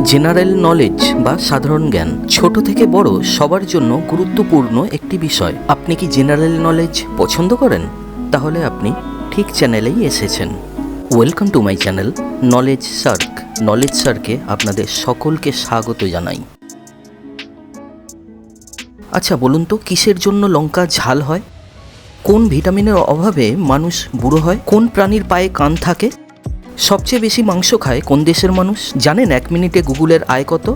General knowledge বা সাধারণ জ্ঞান ছোট থেকে বড় সবার জন্য গুরুত্বপূর্ণ একটি বিষয়। আপনি কি জেনারেল নলেজ পছন্দ করেন? তাহলে আপনি ঠিক চ্যানেলেই এসেছেন। Welcome to my channel knowledge shark. Knowledge সার্কে আপনাদের সকলকে স্বাগত জানাই। আচ্ছা বলুন তো, কিসের জন্য লঙ্কা ঝাল হয়? কোন ভিটামিনের অভাবে মানুষ বুড়ো হয়? কোন প্রাণীর পায়ে কান থাকে? সবচেয়ে বেশি মাংস খায় কোন দেশের মানুষ? জানেন 1 মিনিটে গুগলের আয় কত?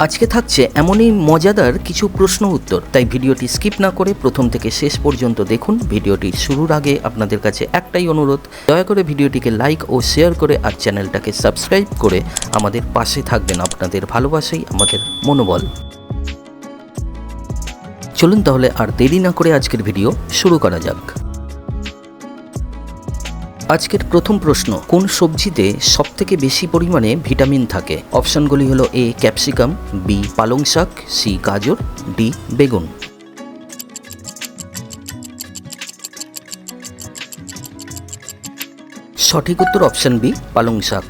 আজকে থাকছে এমনই মজাদার কিছু প্রশ্ন উত্তর, তাই ভিডিওটি স্কিপ না করে প্রথম থেকে শেষ পর্যন্ত দেখুন। ভিডিওটি শুরুর আগে আপনাদের কাছে একটাই অনুরোধ, দয়া করে ভিডিওটিকে লাইক ও শেয়ার করে আর চ্যানেলটাকে সাবস্ক্রাইব করে আমাদের পাশে থাকবেন। আপনাদের ভালোবাসাই আমাদের মনোবল। চলুন তাহলে আর দেরি না করে আজকের ভিডিও শুরু করা যাক। আজকের প্রথম প্রশ্ন, কোন সবজিতে সবথেকে বেশি পরিমাণে ভিটামিন থাকে? অপশনগুলি হলো এ ক্যাপসিকাম, বি পালং শাক, সি গাজর, ডি বেগুন। সঠিক উত্তর অপশন বি পালং শাক।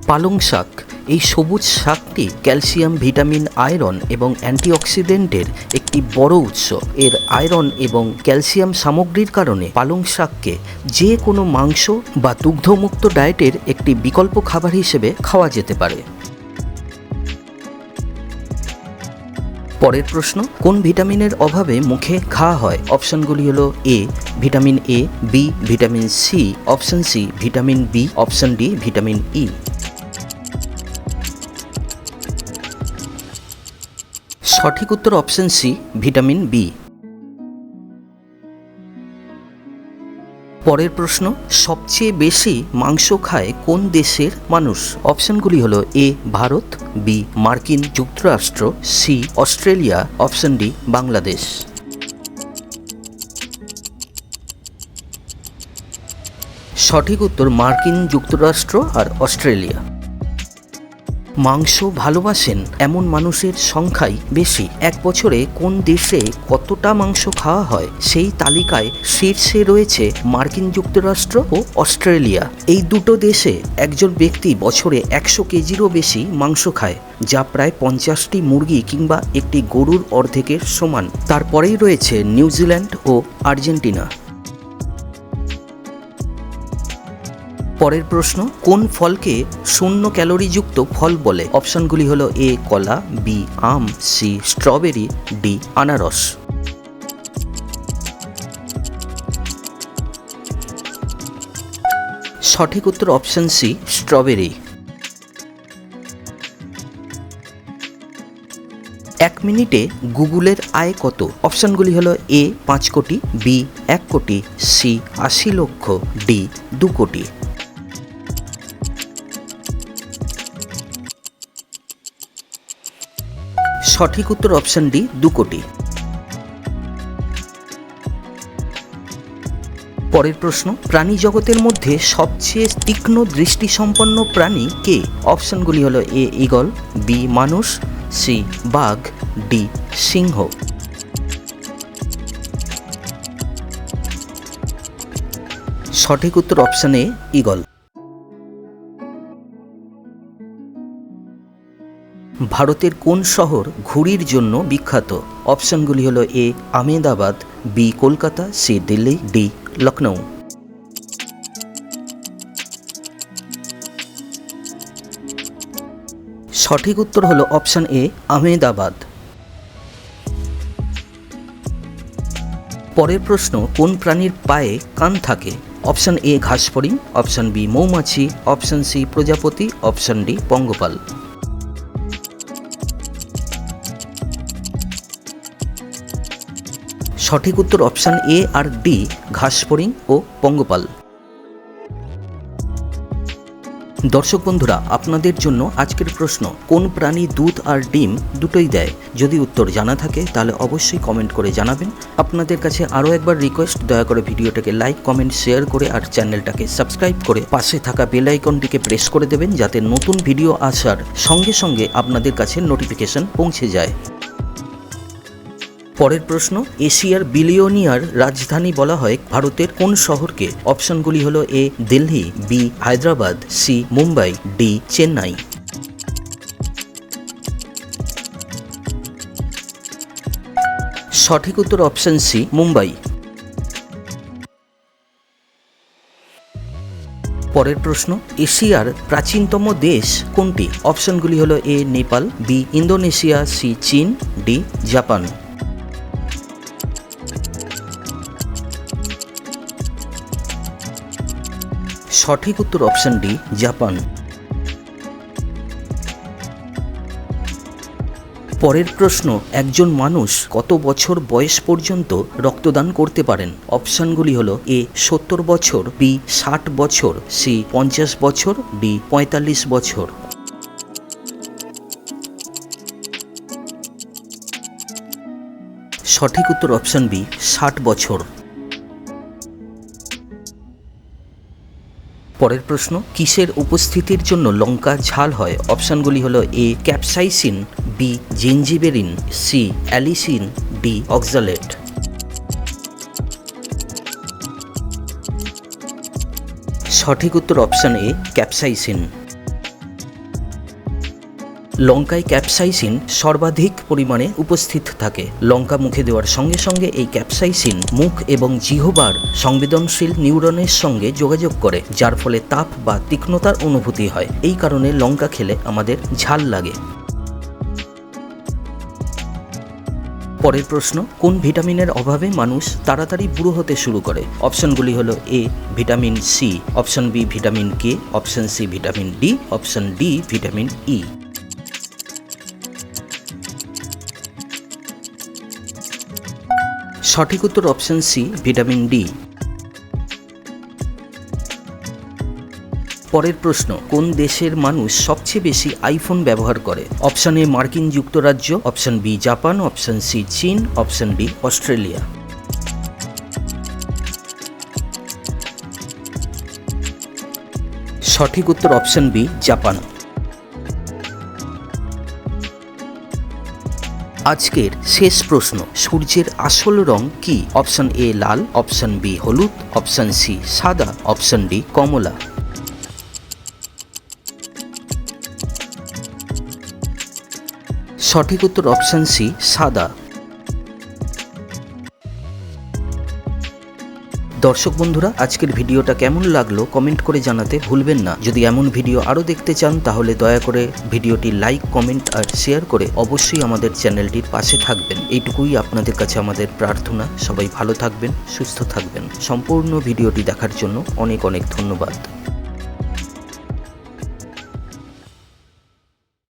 পালং শাক এই সবুজ শাকটি ক্যালসিয়াম, ভিটামিন, আয়রন এবং অ্যান্টিঅক্সিডেন্টের একটি বড় উৎস। এর আয়রন এবং ক্যালসিয়াম সামগ্রীর কারণে পালং শাককে যে কোনো মাংস বা দুগ্ধমুক্ত ডায়েটের একটি বিকল্প খাবার হিসেবে খাওয়া যেতে পারে। পরের প্রশ্ন, কোন ভিটামিনের অভাবে মুখে ঘা হয়? অপশনগুলি হলো A vitamin A, B vitamin C, option C vitamin B, option D vitamin E. সঠিক উত্তর অপশন সি ভিটামিন বি। পরের প্রশ্ন, সবচেয়ে বেশি মাংস খায় কোন দেশের মানুষ? অপশনগুলি হলো এ ভারত, বি মার্কিন যুক্তরাষ্ট্র, C Australia, option D Bangladesh. সঠিক উত্তর মার্কিন যুক্তরাষ্ট্র আর অস্ট্রেলিয়া। মাংস ভালোবাসেন এমন মানুষের সংখ্যাই বেশি। এক বছরে কোন দেশে কতটা মাংস খাওয়া হয় সেই তালিকায় শীর্ষে রয়েছে মার্কিন যুক্তরাষ্ট্র ও অস্ট্রেলিয়া। এই দুটো দেশে একজন ব্যক্তি বছরে 100 কেজিরও বেশি মাংস খায়, যা প্রায় 50টি মুরগি কিংবা একটি গরুর অর্ধেকের সমান। তারপরেই রয়েছে নিউজিল্যান্ড ও আর্জেন্টিনা। পরের প্রশ্ন, কোন ফলকে 0 ক্যালোরিযুক্ত ফল বলে? অপশনগুলি হলো এ কলা, বি আম, সি স্ট্রবেরি, ডি আনারস। সঠিক উত্তর অপশন সি স্ট্রবেরি। 1 মিনিটে গুগলের আয় কত? অপশনগুলি হলো এ 5 কোটি, বি 1 কোটি, সি 80 লক্ষ, ডি 2 কোটি। সঠিক উত্তর অপশন ডি 2 কোটি। পরের প্রশ্ন, প্রাণী জগতের মধ্যে সবচেয়ে তীক্ষ্ণ দৃষ্টিসম্পন্ন প্রাণী কে? অপশনগুলি হলো এ ঈগল, বি মানুষ, সি বাঘ, ডি সিংহ। সঠিক উত্তর অপশন এ ঈগল। ভারতের কোন শহর ঘুড়ির জন্য বিখ্যাত? অপশনগুলি হলো A Ahmedabad, B Kolkata, C Delhi, D Lucknow. সঠিক উত্তর হলো অপশন এ আহমেদাবাদ। পরের প্রশ্ন, কোন প্রাণীর পায়ে কান থাকে? অপশন এ ঘাসফড়িং, অপশন বি মৌমাছি, অপশন সি প্রজাপতি, অপশন ডি পঙ্গপাল। সঠিক উত্তর অপশন এ আর ডি ঘাসফড়িং ও পঙ্গপাল। দর্শক বন্ধুরা, আপনাদের জন্য আজকের প্রশ্ন, কোন প্রাণী দুধ আর ডিম দুটোই দেয়? যদি উত্তর জানা থাকে তাহলে অবশ্যই কমেন্ট করে জানাবেন। আপনাদের কাছে আরও একবার রিকোয়েস্ট, দয়া করে ভিডিওটাকে লাইক, কমেন্ট, শেয়ার করে আর চ্যানেলটাকে সাবস্ক্রাইব করে পাশে থাকা বেল আইকনটিকে প্রেস করে দেবেন, যাতে নতুন ভিডিও আসার সঙ্গে সঙ্গে আপনাদের কাছে নোটিফিকেশন পৌঁছে যায়। পরের প্রশ্ন, এশিয়ার বিলিয়নিয়ার রাজধানী বলা হয় ভারতের কোন শহরকে? অপশনগুলি হলো A Delhi, B Hyderabad, C Mumbai, D Chennai. সঠিক উত্তর অপশন সি মুম্বাই। পরের প্রশ্ন, এশিয়ার প্রাচীনতম দেশ কোনটি? অপশনগুলি হলো এ নেপাল, বি ইন্দোনেশিয়া, সি চীন, ডি জাপান। সঠিক উত্তর অপশন ডি জাপান। পরের প্রশ্ন, একজন মানুষ কত বছর বয়স পর্যন্ত রক্তদান করতে পারেন? অপশনগুলি হলো এ 70 বছর, বি 60 বছর, সি 50 বছর, ডি 45 বছর। সঠিক উত্তর অপশন বি 60 বছর। পরের প্রশ্ন, কিসের উপস্থিতির জন্য লঙ্কা ঝাল হয়? অপশনগুলি হলো A capsaicin, B zingiberene, C allicin, D oxalate. সঠিক উত্তর অপশন এ ক্যাপসাইসিন। লঙ্কায় ক্যাপসাইসিন সর্বাধিক পরিমাণে উপস্থিত থাকে। লঙ্কা মুখে দেওয়ার সঙ্গে সঙ্গে এই ক্যাপসাইসিন মুখ এবং জিহ্বার সংবেদনশীল নিউরনের সঙ্গে যোগাযোগ করে, যার ফলে তাপ বা তীক্ষ্ণতার অনুভূতি হয়। এই কারণে লঙ্কা খেলে আমাদের ঝাল লাগে। পরের প্রশ্ন, কোন ভিটামিনের অভাবে মানুষ তাড়াতাড়ি বুড়ো হতে শুরু করে? অপশনগুলি হলো A vitamin C, option B vitamin K, option C vitamin D, option D vitamin E. সঠিক উত্তর অপশন সি ভিটামিন ডি। পরের প্রশ্ন, কোন দেশের মানুষ সবচেয়ে বেশি আইফোন ব্যবহার করে? অপশন এ মার্কিন যুক্তরাজ্য, option B Japan, option C চীন, অপশন ডি অস্ট্রেলিয়া। সঠিক উত্তর অপশন বি জাপান। আজকের শেষ প্রশ্ন, সূর্যের আসল রং কি? অপশন এ লাল, অপশন বি হলুদ, অপশন সি সাদা, অপশন ডি কমলা। সঠিক উত্তর অপশন সি সাদা। দর্শক বন্ধুরা, আজকের ভিডিওটা কেমন লাগলো কমেন্ট করে জানাতে ভুলবেন না। যদি এমন ভিডিও আরও দেখতে চান তাহলে দয়া করে ভিডিওটি লাইক, কমেন্ট আর শেয়ার করে অবশ্যই আমাদের চ্যানেলটির পাশে থাকবেন। এইটুকুই আপনাদের কাছে আমাদের প্রার্থনা। সবাই ভালো থাকবেন, সুস্থ থাকবেন। সম্পূর্ণ ভিডিওটি দেখার জন্য অনেক অনেক ধন্যবাদ।